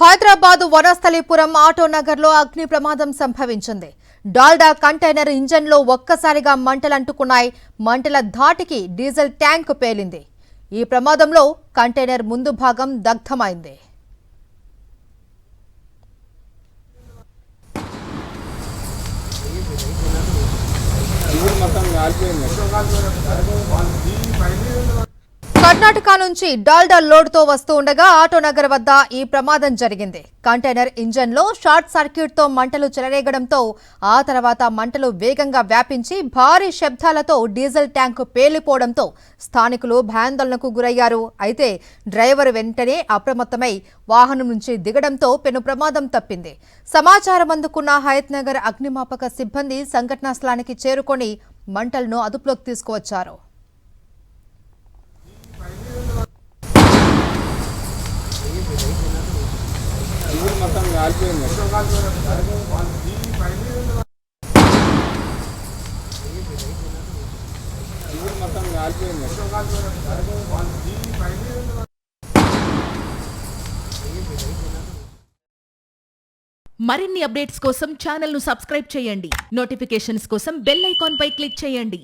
హైదరాబాద్ వనస్థలిపురం ఆటోనగర్లో అగ్ని ప్రమాదం సంభవించింది. డాల్డా కంటైనర్ ఇంజన్లో ఒక్కసారిగా మంటలంటుకున్నాయి. మంటల ధాటికి డీజిల్ ట్యాంక్ పేలింది. ఈ ప్రమాదంలో కంటైనర్ ముందు భాగం దగ్ధమైంది. కర్ణాటక నుంచి డాల్డా లోడ్తో వస్తూ ఉండగా ఆటోనగర్ వద్ద ఈ ప్రమాదం జరిగింది. కంటైనర్ ఇంజన్లో షార్ట్ సర్క్యూట్తో మంటలు చెలరేగడంతో ఆ తర్వాత మంటలు వేగంగా వ్యాపించి భారీ శబ్దాలతో డీజిల్ ట్యాంకు పేలిపోవడంతో స్థానికులు భయాందోళనకు గురయ్యారు. అయితే డ్రైవర్ వెంటనే అప్రమత్తమై వాహనం నుంచి దిగడంతో పెను ప్రమాదం తప్పింది. సమాచారం అందుకున్న హయత్నగర్ అగ్నిమాపక సిబ్బంది సంఘటనా స్థలానికి చేరుకొని మంటలను అదుపులోకి తీసుకువచ్చారు. మరిన్ని అప్డేట్స్ కోసం ఛానల్ ను సబ్స్క్రైబ్ చేయండి. నోటిఫికేషన్స్ కోసం బెల్ ఐకాన్ పై క్లిక్ చేయండి.